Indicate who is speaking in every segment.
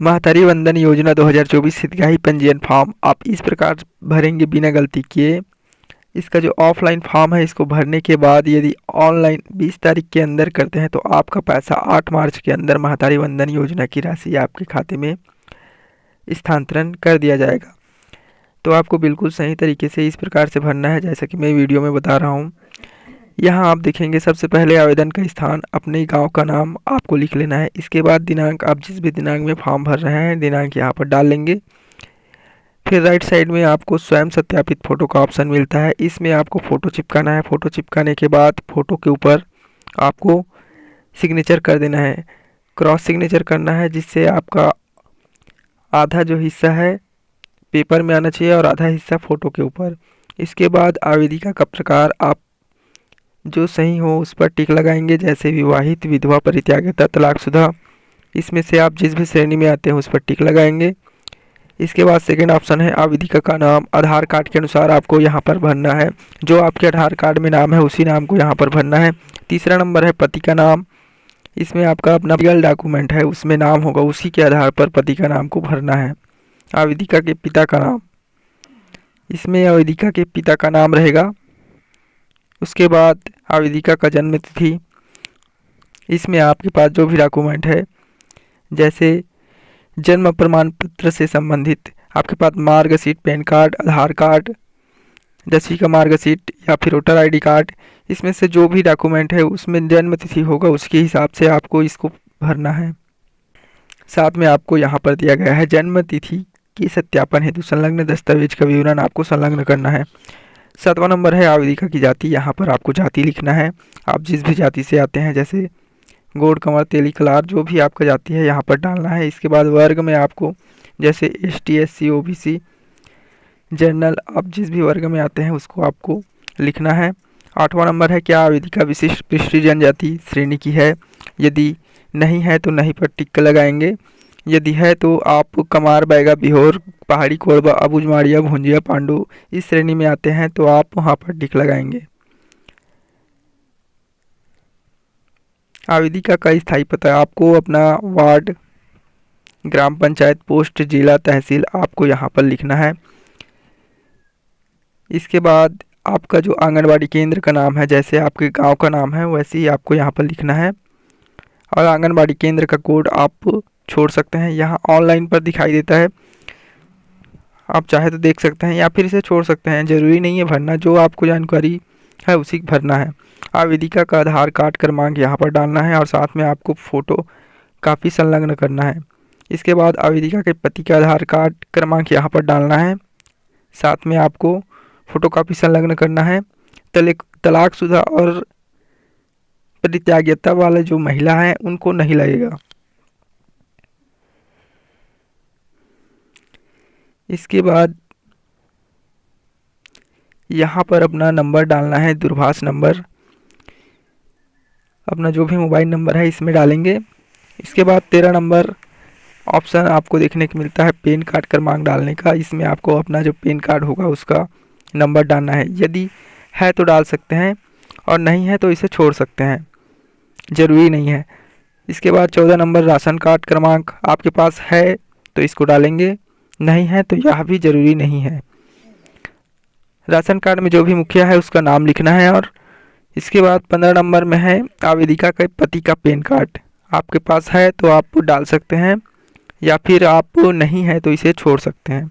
Speaker 1: महतारी वंदन योजना 2024 हितग्राही पंजीयन फॉर्म आप इस प्रकार भरेंगे बिना गलती किए। इसका जो ऑफलाइन फॉर्म है इसको भरने के बाद यदि ऑनलाइन 20 तारीख के अंदर करते हैं तो आपका पैसा 8 मार्च के अंदर महतारी वंदन योजना की राशि आपके खाते में स्थानांतरण कर दिया जाएगा। तो आपको बिल्कुल सही तरीके से इस प्रकार से भरना है जैसा कि मैं वीडियो में बता रहा हूँ। यहाँ आप देखेंगे सबसे पहले आवेदन का स्थान, अपने गांव का नाम आपको लिख लेना है। इसके बाद दिनांक, आप जिस भी दिनांक में फॉर्म भर रहे हैं दिनांक यहाँ पर डाल लेंगे। फिर राइट साइड में आपको स्वयं सत्यापित फ़ोटो का ऑप्शन मिलता है, इसमें आपको फ़ोटो चिपकाना है। फ़ोटो चिपकाने के बाद फ़ोटो के ऊपर आपको सिग्नेचर कर देना है, क्रॉस सिग्नेचर करना है, जिससे आपका आधा जो हिस्सा है पेपर में आना चाहिए और आधा हिस्सा फ़ोटो के ऊपर। इसके बाद आवेदिका का प्रकार आप जो सही हो उस पर टिक लगाएंगे, जैसे विवाहित, विधवा, परित्यागता, तलाकशुदा, इसमें से आप जिस भी श्रेणी में आते हैं उस पर टिक लगाएंगे। इसके बाद सेकंड ऑप्शन है आवेदिका का नाम, आधार कार्ड के अनुसार आपको यहाँ पर भरना है, जो आपके आधार कार्ड में नाम है उसी नाम को यहाँ पर भरना है। तीसरा नंबर है पति का नाम, इसमें आपका अपना लीगल डॉक्यूमेंट है उसमें नाम होगा, उसी के आधार पर पति का नाम को भरना है। आवेदिका के पिता का नाम, इसमें आवेदिका के पिता का नाम रहेगा। उसके बाद आवेदिका का जन्म तिथि, इसमें आपके पास जो भी डॉक्यूमेंट है जैसे जन्म प्रमाण पत्र से संबंधित आपके पास मार्कशीट, पैन कार्ड, आधार कार्ड, 10वीं का मार्कशीट या फिर वोटर आईडी कार्ड, इसमें से जो भी डॉक्यूमेंट है उसमें जन्म तिथि होगा उसके हिसाब से आपको इसको भरना है। साथ में आपको यहाँ पर दिया गया है जन्म तिथि के सत्यापन हेतु संलग्न दस्तावेज का विवरण आपको संलग्न करना है। 7वां नंबर है आवेदिका की जाति, यहाँ पर आपको जाति लिखना है। आप जिस भी जाति से आते हैं जैसे गौड़, कंवर, तेली, कलार, जो भी आपका जाति है यहाँ पर डालना है। इसके बाद वर्ग में आपको जैसे ST, SC, OBC, जनरल, आप जिस भी वर्ग में आते हैं उसको आपको लिखना है। 8वां नंबर है क्या आवेदिका विशिष्ट पिछड़ी जनजाति श्रेणी की है, यदि नहीं है तो नहीं पर टिक लगाएंगे, यदि है तो आप कमार, बैगा, बिहोर, पहाड़ी, कोरबा, अबुझ, माड़िया, भुंजिया, पांडु इस श्रेणी में आते हैं तो आप वहाँ पर टिक लगाएंगे। आवेदिका का स्थायी पता, आपको अपना वार्ड, ग्राम पंचायत, पोस्ट, जिला, तहसील आपको यहाँ पर लिखना है। इसके बाद आपका जो आंगनबाड़ी केंद्र का नाम है जैसे आपके गांव का नाम है वैसे ही आपको यहाँ पर लिखना है। और आंगनबाड़ी केंद्र का कोड आप छोड़ सकते हैं, यहाँ ऑनलाइन पर दिखाई देता है, आप चाहे तो देख सकते हैं या फिर इसे छोड़ सकते हैं, ज़रूरी नहीं है भरना, जो आपको जानकारी है उसी भरना है। आवेदिका का आधार कार्ड क्रमांक यहाँ पर डालना है और साथ में आपको फ़ोटो काफ़ी संलग्न करना है। इसके बाद आवेदिका के पति का आधार कार्ड क्रमांक यहाँ पर डालना है, साथ में आपको फ़ोटो कापी संलग्न करना है। तलाकशुदा और परित्यागता वाले जो महिला हैं उनको नहीं लगेगा। इसके बाद यहाँ पर अपना नंबर डालना है, दूरभाष नंबर, अपना जो भी मोबाइल नंबर है इसमें डालेंगे। इसके बाद 13 नंबर ऑप्शन आपको देखने को मिलता है पैन कार्ड क्रमांक डालने का, इसमें आपको अपना जो पैन कार्ड होगा उसका नंबर डालना है, यदि है तो डाल सकते हैं और नहीं है तो इसे छोड़ सकते हैं, ज़रूरी नहीं है। इसके बाद 14 नंबर राशन कार्ड क्रमांक, आपके पास है तो इसको डालेंगे, नहीं है तो यह भी ज़रूरी नहीं है। राशन कार्ड में जो भी मुखिया है उसका नाम लिखना है। और इसके बाद 15 नंबर में है आवेदिका के पति का पैन कार्ड, आपके पास है तो आप डाल सकते हैं या फिर आप नहीं है तो इसे छोड़ सकते हैं।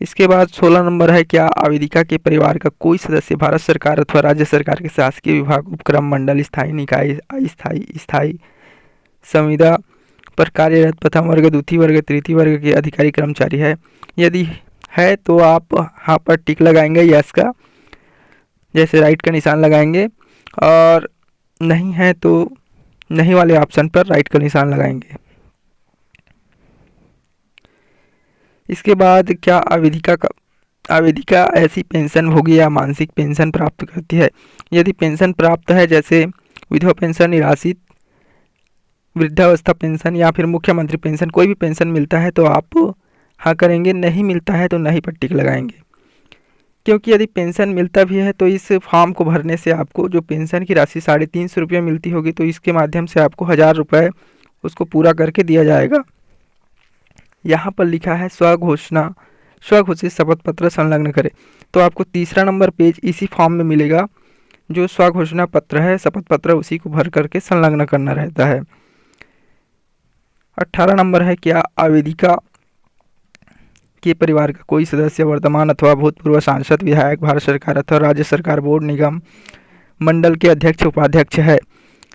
Speaker 1: इसके बाद 16 नंबर है क्या आवेदिका के परिवार का कोई सदस्य भारत सरकार अथवा राज्य सरकार के शासकीय विभाग, उपक्रम, मंडल, स्थायी निकाय, स्थायी संविदा पर कार्यरत प्रथम वर्ग, द्वितीय वर्ग, तृतीय वर्ग के अधिकारी कर्मचारी है, यदि है तो आप यहाँ पर टिक लगाएंगे यस का, जैसे राइट का निशान लगाएंगे, और नहीं है तो नहीं वाले ऑप्शन पर राइट का निशान लगाएंगे। इसके बाद क्या आवेदिका ऐसी पेंशन भोगी या मानसिक पेंशन प्राप्त करती है, यदि पेंशन प्राप्त है जैसे विधवा पेंशन, निराश्रित, वृद्धावस्था पेंशन या फिर मुख्यमंत्री पेंशन, कोई भी पेंशन मिलता है तो आप हाँ करेंगे, नहीं मिलता है तो नहीं पर टिक लगाएंगे। क्योंकि यदि पेंशन मिलता भी है तो इस फॉर्म को भरने से आपको जो पेंशन की राशि 350 रुपये मिलती होगी तो इसके माध्यम से आपको 1000 रुपये उसको पूरा करके दिया जाएगा। यहाँ पर लिखा है स्वघोषणा, स्वघोषित शपथ पत्र संलग्न करें। तो आपको तीसरा नंबर पेज इसी फॉर्म में मिलेगा, जो स्वघोषणा पत्र है, शपथ पत्र, उसी को भर करके संलग्न करना रहता है। 18 नंबर है, क्या आवेदिका के परिवार का कोई सदस्य वर्तमान अथवा भूतपूर्व सांसद, विधायक, भारत सरकार अथवा राज्य सरकार, बोर्ड, निगम, मंडल के अध्यक्ष, उपाध्यक्ष है?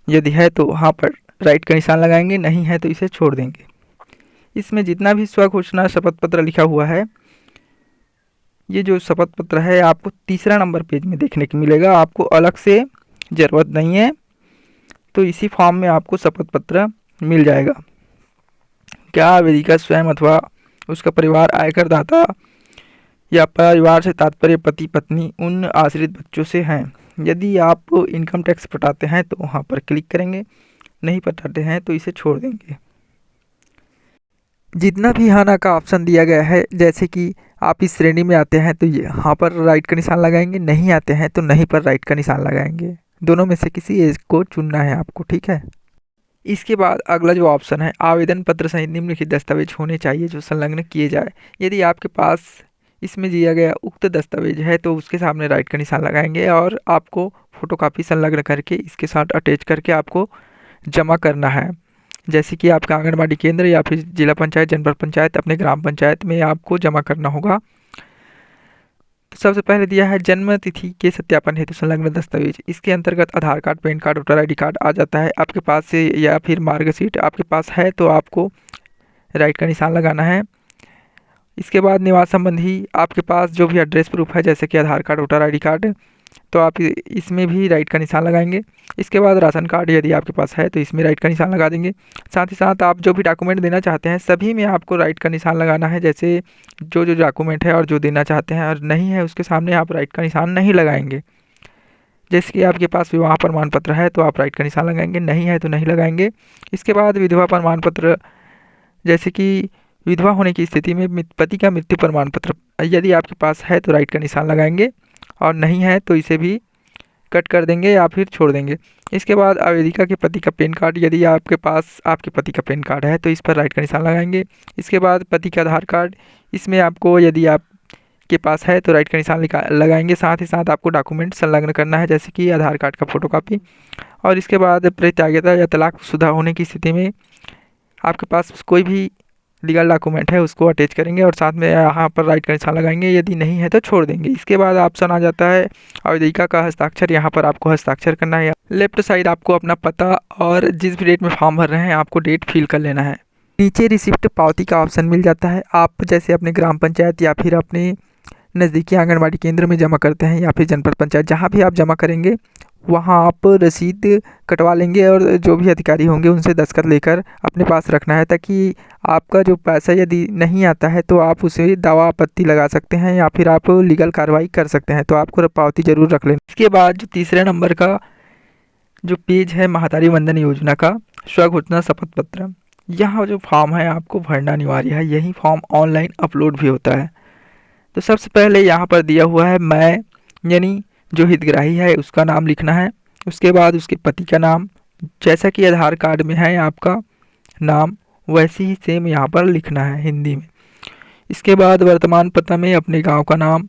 Speaker 1: यदि है तो वहाँ पर राइट का निशान लगाएंगे, नहीं है तो इसे छोड़ देंगे। इसमें जितना भी स्वघोषणा शपथ पत्र लिखा हुआ है, ये जो शपथ पत्र है आपको तीसरा नंबर पेज में देखने को मिलेगा, आपको अलग से ज़रूरत नहीं है, तो इसी फॉर्म में आपको शपथ पत्र मिल जाएगा। क्या आवेदिका स्वयं अथवा उसका परिवार आयकर दाता या परिवार से तात्पर्य पति पत्नी उन आश्रित बच्चों से हैं? यदि आप इनकम टैक्स पटाते हैं तो वहाँ पर क्लिक करेंगे, नहीं पटाते हैं तो इसे छोड़ देंगे। जितना भी यहाँ का ऑप्शन दिया गया है, जैसे कि आप इस श्रेणी में आते हैं तो यहाँ पर राइट का निशान लगाएंगे, नहीं आते हैं तो नहीं पर राइट का निशान लगाएंगे। दोनों में से किसी एक को चुनना है आपको, ठीक है। इसके बाद अगला जो ऑप्शन है, आवेदन पत्र सहित निम्नलिखित दस्तावेज होने चाहिए जो संलग्न किए जाए। यदि आपके पास इसमें दिया गया उक्त दस्तावेज है तो उसके सामने राइट का निशान लगाएंगे और आपको फोटोकॉपी संलग्न करके इसके साथ अटैच करके आपको जमा करना है। जैसे कि आपका आंगनबाड़ी केंद्र या फिर जिला पंचायत, जनपद पंचायत, अपने ग्राम पंचायत में आपको जमा करना होगा। तो सबसे पहले दिया है जन्म तिथि के सत्यापन हेतु संलग्न दस्तावेज। इसके अंतर्गत Aadhaar card, PAN card, voter ID card आ जाता है आपके पास से, या फिर मार्कशीट आपके पास है तो आपको राइट का निशान लगाना है। इसके बाद निवास संबंधी आपके पास जो भी एड्रेस प्रूफ है, जैसे कि आधार कार्ड, वोटर ID कार्ड, तो आप इसमें भी राइट का निशान लगाएंगे। इसके बाद राशन कार्ड यदि आपके पास है तो इसमें राइट का निशान लगा देंगे। साथ ही साथ आप जो भी डॉक्यूमेंट देना चाहते हैं सभी में आपको राइट का निशान लगाना है। जैसे जो जो डॉक्यूमेंट है और जो देना चाहते हैं और नहीं है उसके सामने आप राइट का निशान नहीं लगाएंगे। जैसे कि आपके पास विवाह प्रमाण पत्र है तो आप राइट का निशान लगाएंगे, नहीं है तो नहीं लगाएंगे। इसके बाद विधवा प्रमाण पत्र, जैसे कि विधवा होने की स्थिति में पति का मृत्यु प्रमाण पत्र यदि आपके पास है तो राइट का निशान लगाएंगे, और नहीं है तो इसे भी कट कर देंगे या फिर छोड़ देंगे। इसके बाद आवेदिका के पति का पैन कार्ड, यदि आपके पास आपके पति का पैन कार्ड है तो इस पर राइट का निशान लगाएंगे। इसके बाद पति का आधार कार्ड, इसमें आपको यदि आपके पास है तो राइट का निशान लगाएंगे। साथ ही साथ आपको डॉक्यूमेंट संलग्न करना है, जैसे कि आधार कार्ड का फोटोकॉपी। और इसके बाद परित्यागता या तलाकशुदा होने की स्थिति में आपके पास कोई भी लीगल डॉक्यूमेंट है उसको अटैच करेंगे और साथ में यहाँ पर राइट का निशान लगाएंगे, यदि नहीं है तो छोड़ देंगे। इसके बाद ऑप्शन आ जाता है आवेदिका का हस्ताक्षर, यहाँ पर आपको हस्ताक्षर करना है। लेफ्ट साइड आपको अपना पता और जिस भी डेट में फॉर्म भर रहे हैं आपको डेट फिल कर लेना है। नीचे रिसिप्ट पावती का ऑप्शन मिल जाता है। आप जैसे अपने ग्राम पंचायत या फिर अपने नज़दीकी आंगनबाड़ी केंद्र में जमा करते हैं या फिर जनपद पंचायत, जहाँ भी आप जमा करेंगे वहाँ आप रसीद कटवा लेंगे और जो भी अधिकारी होंगे उनसे दस्तखत लेकर अपने पास रखना है, ताकि आपका जो पैसा यदि नहीं आता है तो आप उसे दावा आपत्ति लगा सकते हैं या फिर आप लीगल कार्रवाई कर सकते हैं। तो आपको पावती ज़रूर रख लेना। इसके बाद जो तीसरे नंबर का जो पेज है महातारी वंदन योजना का स्वघोषणा शपथ पत्र, यहाँ जो फॉर्म है आपको भरना अनिवार्य है। यही फॉर्म ऑनलाइन अपलोड भी होता है। तो सबसे पहले यहाँ पर दिया हुआ है मैं, यानी जो हितग्राही है उसका नाम लिखना है। उसके बाद उसके पति का नाम, जैसा कि आधार कार्ड में है आपका नाम वैसे ही सेम यहाँ पर लिखना है हिंदी में। इसके बाद वर्तमान पता में अपने गांव का नाम,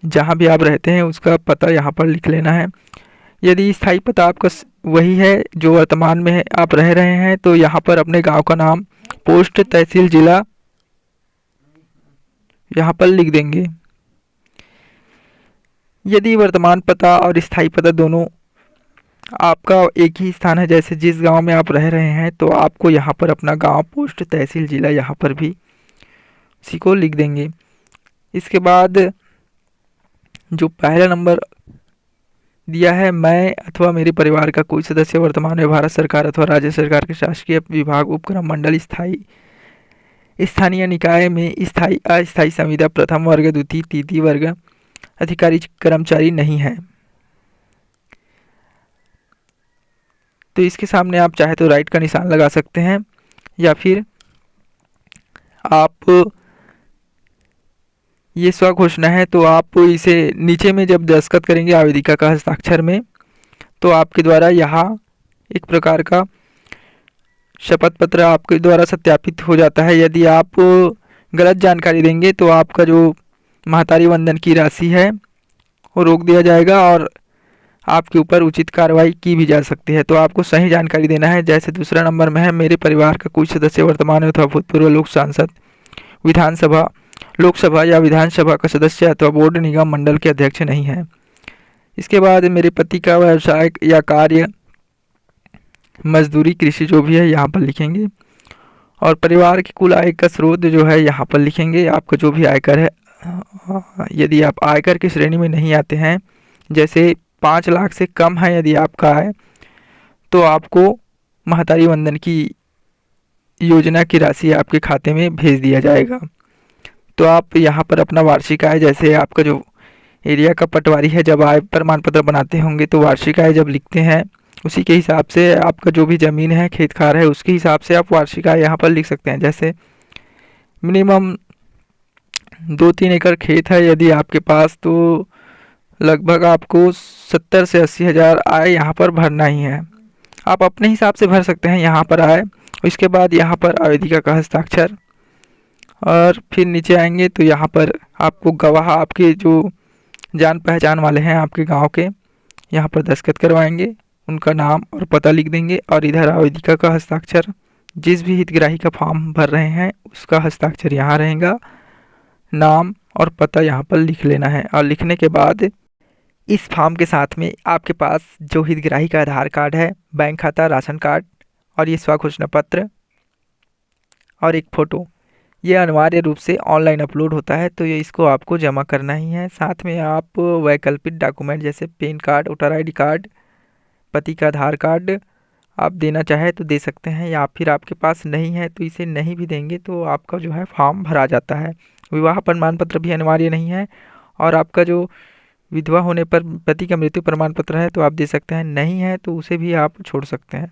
Speaker 1: जहाँ भी आप रहते हैं उसका पता यहाँ पर लिख लेना है। यदि स्थायी पता आपका वही है जो वर्तमान में आप रह रहे हैं तो यहाँ पर अपने गांव का नाम, पोस्ट, तहसील, जिला यहाँ पर लिख देंगे। यदि वर्तमान पता और स्थायी पता दोनों आपका एक ही स्थान है, जैसे जिस गांव में आप रह रहे हैं, तो आपको यहाँ पर अपना गांव, पोस्ट, तहसील, जिला यहाँ पर भी उसी को लिख देंगे। इसके बाद जो पहला नंबर दिया है मैं अथवा मेरे परिवार का कोई सदस्य वर्तमान में भारत सरकार अथवा राज्य सरकार के शासकीय विभाग, उपक्रम, मंडल, स्थानीय निकाय में स्थायी, अस्थायी संविदा, प्रथम वर्ग, द्वितीय, तृतीय वर्ग अधिकारी, कर्मचारी नहीं है। तो इसके सामने आप चाहे तो राइट का निशान लगा सकते हैं या फिर आप ये स्वघोषणा है तो आप इसे नीचे में जब दस्तखत करेंगे आवेदिका का हस्ताक्षर में, तो आपके द्वारा यहाँ एक प्रकार का शपथ पत्र आपके द्वारा सत्यापित हो जाता है। यदि आप गलत जानकारी देंगे तो आपका जो महतारी वंदन की राशि है वो रोक दिया जाएगा और आपके ऊपर उचित कार्रवाई की भी जा सकती है। तो आपको सही जानकारी देना है। जैसे दूसरा नंबर में है, मेरे परिवार का कोई सदस्य वर्तमान अथवा भूतपूर्व लोक सांसद, विधानसभा, लोकसभा या विधानसभा का सदस्य अथवा बोर्ड, निगम, मंडल के अध्यक्ष नहीं है। इसके बाद मेरे पति का व्यवसाय या कार्य, मजदूरी, कृषि जो भी है यहाँ पर लिखेंगे और परिवार की कुल आय का स्रोत जो है यहाँ पर लिखेंगे। आपका जो भी आयकर है, यदि आप आयकर की श्रेणी में नहीं आते हैं, जैसे 5 लाख से कम है यदि आपका आय, तो आपको महतारी वंदन की योजना की राशि आपके खाते में भेज दिया जाएगा। तो आप यहाँ पर अपना वार्षिक आय, जैसे आपका जो एरिया का पटवारी है, जब आय प्रमाण पत्र बनाते होंगे तो वार्षिक आय जब लिखते हैं उसी के हिसाब से आपका जो भी ज़मीन है, खेत खार है, उसके हिसाब से आप वार्षिक आय यहाँ पर लिख सकते हैं। जैसे मिनिमम 2-3 एकड़ खेत है यदि आपके पास, तो लगभग आपको 70 से 80 हज़ार आय यहाँ पर भरना ही है। आप अपने हिसाब से भर सकते हैं यहाँ पर आय। इसके बाद यहाँ पर आवेदिका का हस्ताक्षर और फिर नीचे आएंगे तो यहाँ पर आपको गवाह, आपके जो जान पहचान वाले हैं आपके गांव के, यहाँ पर दस्तखत करवाएंगे, उनका नाम और पता लिख देंगे और इधर आवेदिका का हस्ताक्षर। जिस भी हितग्राही का फॉर्म भर रहे हैं उसका हस्ताक्षर यहाँ रहेगा, नाम और पता यहाँ पर लिख लेना है। और लिखने के बाद इस फॉर्म के साथ में आपके पास जो हितग्राही का आधार कार्ड है, बैंक खाता, राशन कार्ड और ये स्वघोषणा पत्र और एक फ़ोटो, ये अनिवार्य रूप से ऑनलाइन अपलोड होता है, तो ये इसको आपको जमा करना ही है। साथ में आप वैकल्पिक डॉक्यूमेंट जैसे pan card, voter ID card, पति का आधार कार्ड आप देना चाहे तो दे सकते हैं, या फिर आपके पास नहीं है तो इसे नहीं भी देंगे तो आपका जो है फॉर्म भरा जाता है। विवाह प्रमाण पत्र भी अनिवार्य नहीं है और आपका जो विधवा होने पर पति का मृत्यु प्रमाण पत्र है तो आप दे सकते हैं, नहीं है तो उसे भी आप छोड़ सकते हैं।